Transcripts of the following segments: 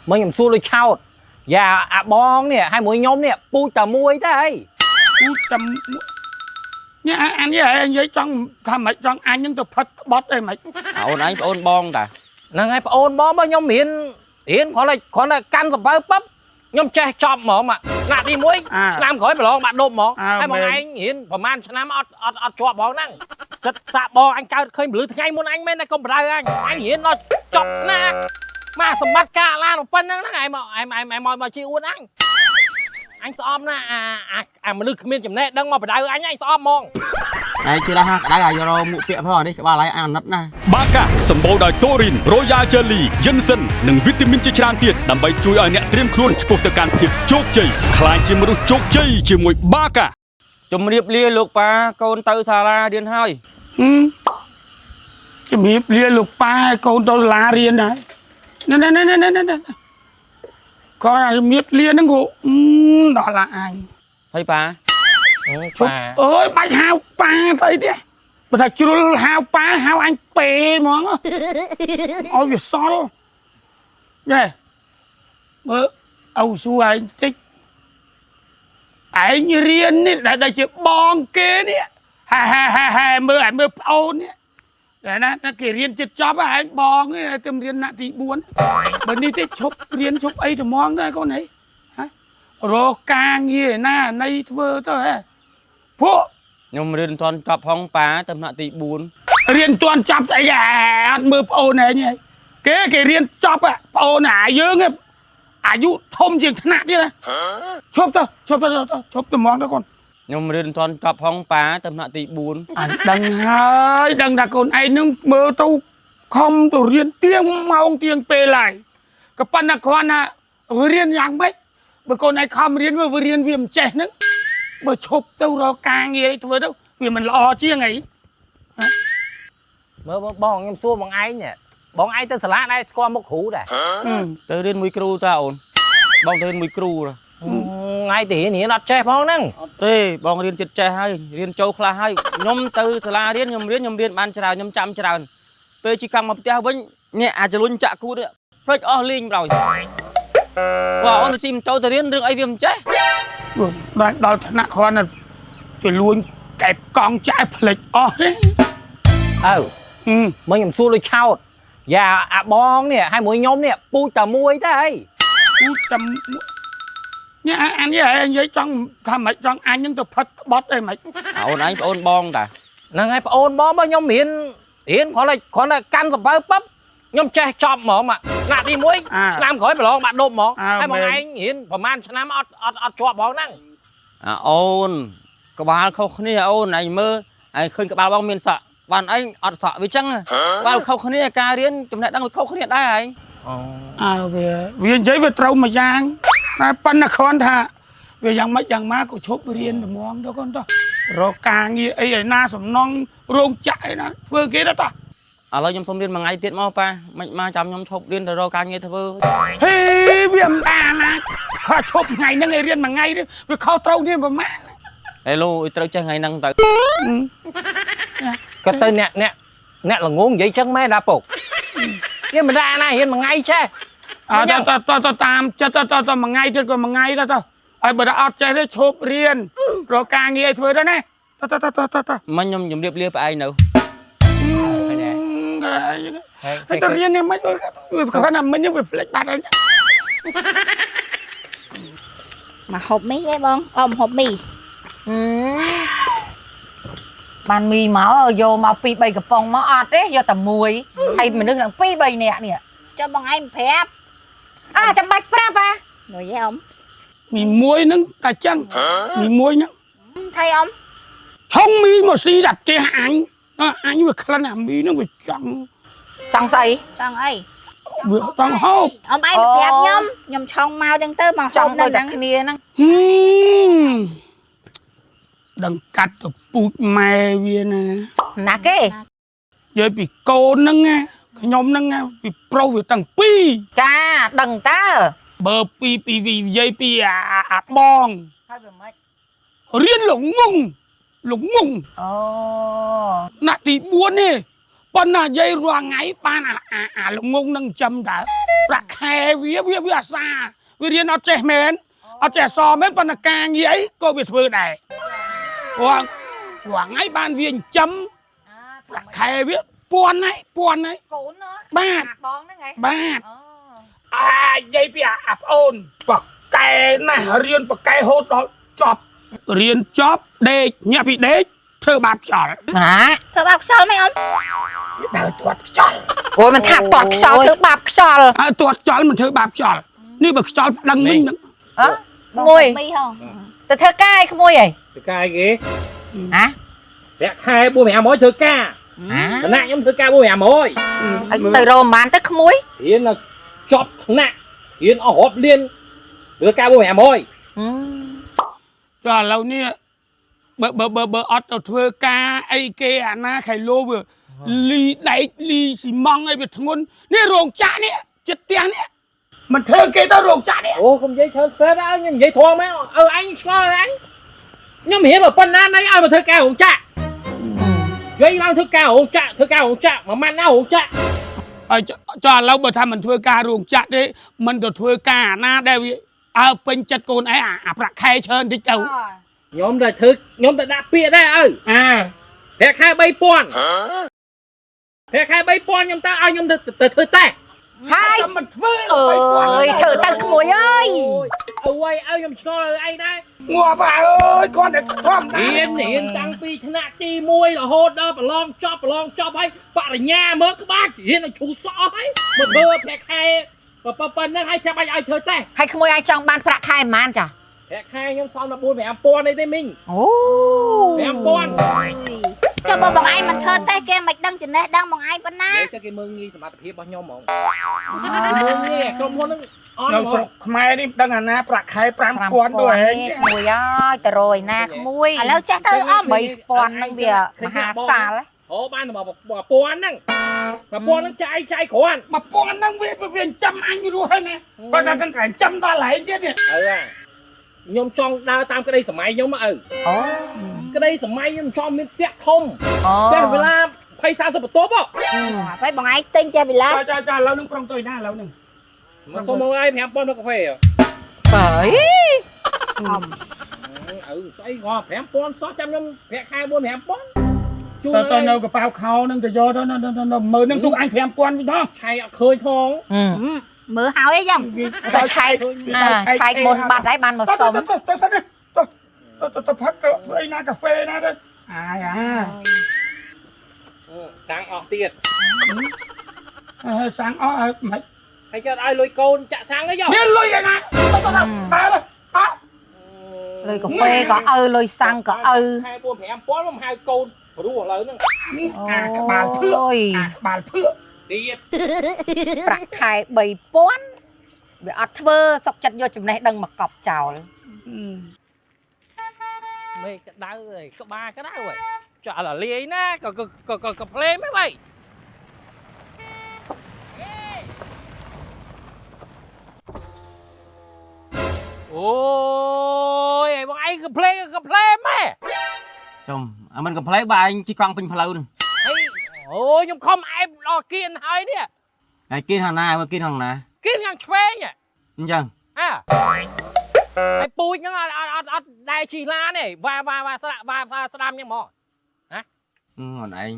มึงยังสู้เลยเช่าอย่าบองเนี่ยให้มวยยมเนี่ยปูจะมวยได้ปูจะเนี่ยอันนี้anh với trongทำไมtrong anh những tập phật bót đây mày anh ôn bong taนั่งไงโอนบองบ่ยมเห็นขออะไรกันสบายปั๊บยมแช่ชอบหมอมาหน้าที่มวยชนะขอให้ไปลองบัดดมหมอให้มองไอ้เห็นประมาณชนะอดชัวบองนั่งจะบองอันเก่าเคยหรือไงมุนอันไม่ได้ก็ไม่ได้อันเห็นเราจบนะมาสมบัติกาลาหนูเป็นนั่งไงมาไอ้มาชิวนั่งanh xóm na mà lư miên chấm nè đang mà phải đợi anh xóm mong này chưa ha đã là do mụ tiệm thôi đi ba lấy ăn nắp này បាកាសម្បូរដោយតូរីន Royal Jelly Ginseng និងវីតាមីនជាច្រើនទៀតដើម្បីជួយឲ្យអ្នកត្រៀមខ្លួនឆ្ពោះទៅកាន់ភាពជោគជ័យខ្លាចជាមនុស្សជោគជ័យជាមួយបាកាជំរាបលាលោកប៉ាកូនទៅសាលារៀនហើយជំរាបលាលោកប៉ាកូនទៅសាលារៀនហើយណែcon này miết liên nó ngủ đó là ai thấy ba ơi bạch hao ba thấy đi bà thật chưa hao ba hao anh pè món ôi việc sao đâu nè ông xu anh thích anh riêng đi đại chỉ bong kế đi ha mưa ôn đi để nó kể riêng chết chóp anh bong ấy tìm riêng nạ thì buồn bên đi thế chụp riêng chụp ấy thì mong ra con ấy rồi càng như na nay thưa thôi phụ nhưng mà riêng toàn chọc phong phá tầm nạ thì buồn riêng toàn chọc tại nhà mưa ôn này như cái riêng chóp à ôn à dương ấy dụ thông chừng nạ chứ này chụp từ mong đó con nhưng mà riêng toàn chọc phong phá tầm nạ thì buồn đừng là con ấy nâng mơ tao không tổ riêng tiếng mong tiếng pê lại cái pan là con à riêng nhang mấy bởi con này không riêng vừa riêng viêm trẻ nữa bởi chụp đâu đó càng nghe thôi đâu vì mình lo chứ ngày mơ bong em xua bằng ai nhỉ bong ai tên salad đây qua một hũ này tới đến mũi cừu ta ổn bong tới mũi cừu rồi ngay tỷ nhỉ đặt che phong nâng thế bong riêng chật che hay riêng châu khla hay nhom từ sala riêng nhom riêng ban chào nhom chăm chào tôi chỉ cần một tia với nhẹ cho luôn chạ cú đấy phết linh rồi và ông chim châu từ riêng đừng ai viêm chết đó nặng con là phải luôn cái con trai phịch đấyมึงยังสู้เลยเช่าอย่าบองเนี่ยให้มวยยมเนี่ยปูจะมวยได้ปูจะเนี่ยanh với trongทำไม trong anh những tập phật bót đây mày anh ôn bong ta นั่งไงโอนบองบ่ยมเห็นขออะไรกันสบายปั๊บยมแช่ชอบหมอมาหน้าที่มวยชนะขอให้ไปลองบัดดมหมอให้มองไอ้เห็นประมาณชนะอดชัวบองนั่งôn các bạn không khné ôn này mơ ai khơi các bạn bong miền sọ bạn anh ọt sọ với trăng bạn không khné ca riêng chúng lại đang không khné đây anh về giấy về trâu mà giang pan là con thà về giang má của chốt riêng để mong đó con đó rồi càng như ấy na sầm non rong chạy nó vừa kia đó ta lời nhom thông điên mà ngày tiết mau pa mà chăm nhom chốt điên rồi càng như thưa hey viêm đà nè khó chốt ngày nó ngày riêng mà ngày đi vì khó trâu đi mà má hello trâu chơi ngày năng tới cái tên nè là ngôn vậy chân mấy đa phục nhưng mà ra này hiện mà ngay chứ tao tam cho mà ngay trên còn mà ngay đó tao ai bữa đó chơi đấy chụp riêng rồi càng nghe thôi đó nè tao mà nhom điệp liệp ai nữa tao riêng em mấy có nằm mấy những việc lệch bát đấy mà hộp mì đấy bông hộp mì bàn mì máu vô máu pi bay cái phòng máu ọt đấy vô tầm mùi hay mình đừng làm pi bay nè cho bằng anh phép chăm bạch ra ba rồi với ông mì muối nâng cả chân mì muối nâng thay ông không mì mà xí đặt cái anh vừa khăn làm mì nó vừa chẳng say chẳng ấy vừa chẳng hộp ông anh phép nhom trong mau chẳng tới mà trong đôi đặc nia năng đừng cắt được bụi mè viên nè nà kê giờ bị cô nâng nghe nhóm nâng nghe bị pro về tầng pi cha đừng ta bờ pi vì dây pi bong riêng lủng ngùng nãy thì buồn nè ប៉ុន្តែនិយាយរាល់ថ្ងៃបានអាល្ងងនឹងចំតើប្រាក់ខែវាអាសាវារៀនអត់ចេះមែនអត់ចេះសមែនប៉ុន្តែការងារអីក៏វាធ្វើដែររាល់ថ្ងៃបានវាចិញ្ចឹមប្រាក់ខែវាពាន់ហើយក ូន បាទ បងហ្នឹងហ៎ បាទនិយាយពីអាប្អូនប៉កែណាស់រៀនប៉កែហូតដល់ចប់រៀនចប់ដេកញាក់ពីដេកធ្វើបាបខ្យល់ ណា ធ្វើបាបខ្យល់មិនអ៊ំ ដើរទាត់ខ្យល់ អូយមិនថាតត់ខ្យល់ធ្វើបាបខ្យល់ ទាត់ខ្យល់មិនធ្វើបាបខ្យល់នេះបើខ្យល់ប្តឹងវិញហ្នឹង មួយ មីហង ទៅធ្វើការឲ្យក្មួយអី ធ្វើការអីគេ ហ៎ ប្រាក់ខែ4 500ធ្វើការឋានៈខ្ញុំធ្វើការ4 500 ឲ្យទៅរមបានទៅក្មួយ រៀនចប់ថ្នាក់រៀនអស់រាប់លានធ្វើការ4 500 ចុះឥឡូវនេះបើអត់ទៅធ្វើការអីគេអាណាខៃលោវាលីដែកលីស៊ីម៉ងអីវាធ្ងន់នេះរោងចក្រនេះចិត្តផ្ទះនេះមិនធ្វើគេទៅរោងចក្រនេះ អូកុំនិយាយច្រើនសេតអើខ្ញុំនិយាយធំមែនអញឆ្ងល់អញខ្ញុំរៀនមកប៉ុណ្ណាណៃឲ្យមកធ្វើការរោងចក្រនិយាយឡើងធ្វើការរោងចក្រមួយម៉ាត់ណារោងចក្រ ហើយចុះឥឡូវបើថាមិនធ្វើការរោងចក្រទេមិនទៅធ្វើការអាណាដែលវាពេញចិត្តកូនឯងអាប្រាក់ខែច្រើនតិចទៅ ខ្ញុំតែធ្វើខ្ញុំតែដាក់ពាក្យដែរអើប្រាក់ខែ 3000 ប្រាក់ខែ 3000ខ្ញុំទៅឲ្យខ្ញុំទៅធ្វើតែ ហើយ មិនធ្វើ អើយធ្វើទៅក្មួយអើយ អើយឲ្យខ្ញុំឆ្ងល់អីដែរ ងាប់អើយគាត់តែធម្មតា រៀនតាំងពីថ្នាក់ទី1រហូតដល់ប្រឡងចប់ហើយបរិញ្ញាមើលក្បាច់រៀនឲ្យឈូសអស់ហើយមកធ្វើប្រាក់ខែប៉ុណ្ណឹងឲ្យចាំបាច់ឲ្យធ្វើតែ ហើយក្មួយអាចចង់បានប្រាក់ខែប៉ុន្មានចា ប្រាក់ខែខ្ញុំសល់តែ4 5000អីទេមីង អូ 5000 ចុះបើបងឯងមិនធ្វើតែគេមិនដឹងចំណេះដឹងបងឯងប៉ុណ្ណា និយាយទៅគេមើលងាយសមត្ថភាពរបស់ខ្ញុំហ្មងមើលងាយក្រុមហ៊ុនហ្នឹងអត់ នៅ ហ្ម ស្រុ ង កខ្មែរនេះមិនដឹងអាណាប្រាក់ខែ 5000ទៅហែង ក្មួយអើយទៅរយណាក្មួយ ឥឡូវចេះទៅអ៊ំ 3000ហ្នឹងវាមហាសាល អូបានតែ1000ហ្នឹង1000ហ្នឹងចាយគ្រាន់ 1000ហ្នឹងវាចាំអញរស់ហើយណាបើតែតែចាំដល់ឡែងទៀតនេះ ខ្ញុំចង់ដើរតាមក្តីសម័យខ្ញុំអើ អូ ក្តីសម័យខ្ញុំចង់មានផ្ទះធំ អូ ផ្ទះវិឡា20 30បន្ទប់ហ៎ ហើយបងឯងទិញតែវិឡា ចាឥឡូវនឹងប្រំទៅណាឥឡូវនឹង មកសុំមកឲ្យ5000មកកាហ្វេ បើស្អីក៏5000សោះចាំខ្ញុំប្រាក់ខែ4 5000ជួយ ទៅនៅកប៉ៅខោនឹងទៅយកទៅមើលនឹងទុកអញ 5000វិញថោះ ឆៃអត់ឃើញផង មើលហើយអីយ៉ាង ទៅឆែកឆែកមុនបាត់ហើយបានមកសុំ ទៅផឹកទៅអីណាកាហ្វេណាទៅសាំងអស់ទៀត សាំងអស់មិន ហើយចុះឲ្យលុយកូនចាក់សាំងអីយក មានលុយឯណាតែលុយកាហ្វេក៏ឪលុយសាំងក៏ឪ ខែ4 5000មកហៅកូនព្រោះឥឡូវហ្នឹង ក្បាលភឿក្បាលភឿ ទៀត ប្រាក់ខែ3000វាអត់ធ្វើសុកចិត្តយកចំណេះដឹងមកកប់ចោល មេក្តៅអីក្បាលក្តៅហ៎ចុះឥឡូវលាយណាក៏ផ្លេមហ៎បីអូយបងឯងក៏ផ្លេម៉ែ ចំអាមិនកំភ្លេចបើឯងជិះកង់ពេញផ្លូវហ្នឹង អូខ្ញុំខំអែបដល់គៀនហើយនេះ ហើយគៀនខាងណាមើលគៀនខាងណា គៀនយ៉ាងឆ្វេង អញ្ចឹង ហើយពូជហ្នឹងអត់ដែរជិះឡានទេវ៉ាស្ដាំហ្នឹងហ្មង អត់ឯង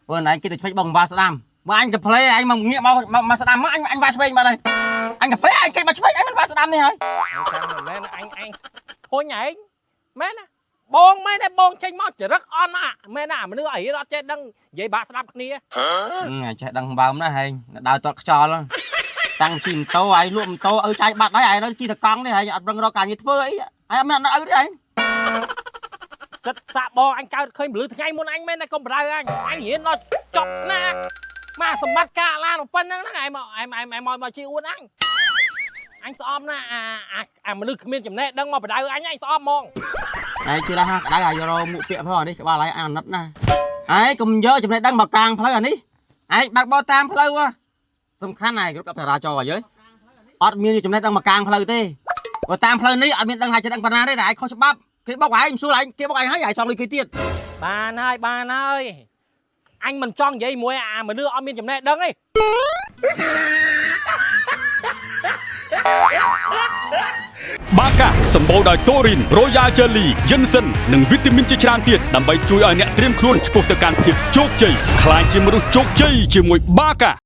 អូនឯងគេទៅឆ្វេងបងវ៉ាស្ដាំបើអញកំភ្លេចឯងមកងាកមកស្ដាំមកអញវ៉ាឆ្វេងបាត់ហើយអញកំភ្លេចឯងគេមកឆ្វេងឯងមិនវ៉ាស្ដាំនេះហើយ មែនអញធុញឯងមែនណាបងមែនតែបងចេញមកចរិតអន់ណាមែនណាមនុស្សអីអត់ចេះដឹងនិយាយបាក់ស្ដាប់គ្នា ចេះដឹងបើមណាហែងដើរទាត់ខ្យល់តាំងជិះម៉ូតូឯងលក់ម៉ូតូឪចាយបាត់ហើយឯងនៅជិះតកង់នេះហើយអត់ប្រឹងរកការងារធ្វើអីឯងអត់មានឪទេឯង សិតសាក់បងអញកើតឃើញពលឺថ្ងៃមុនអញមែនតែកុំបដៅអញរៀនដល់ចប់ណាមកសម្បត្តិការឡានប៉ុណ្ណឹងហ្នឹងឯងមកជាអួតអញស្អប់ណាអាមនុស្សគ្មានចំណេះដឹងមកបដៅអញស្អប់ហ្មង ឯងជឿថាក្តៅឲ្យរមួកពាកផងនេះក្បាលឯងអាណិតណាឯងកុំយកចំណេះដឹងមកកាងផ្លូវអានេះឯងបើកបោតាមផ្លូវសំខាន់ឯងគ្រប់ចរាចរណ៍ឲ្យអត់មានចំណេះដឹងមកកាងផ្លូវទេបើតាមផ្លូវនេះអត់មានដឹងថាចំណេះប៉ុណ្ណាទេតែឯងខុសច្បាប់គេបោកឯងមិនសួរឯងគេបោកឯងហើយឯងសងលុយគេទៀត បានហើយ អញមិនចង់និយាយមួយអាមនុស្សអត់មានចំណេះដឹងទេ បាកាសម្បូរដោយតូរីន Royal Jelly យិនសិននិងវីតាមីនជាច្រើនទៀតដើម្បីជួយឲ្យអ្នកត្រៀមខ្លួនឆ្ពោះទៅកាន់ភាពជោគជ័យខ្លាយជាមនុស្សជោគជ័យជាមួយបាកា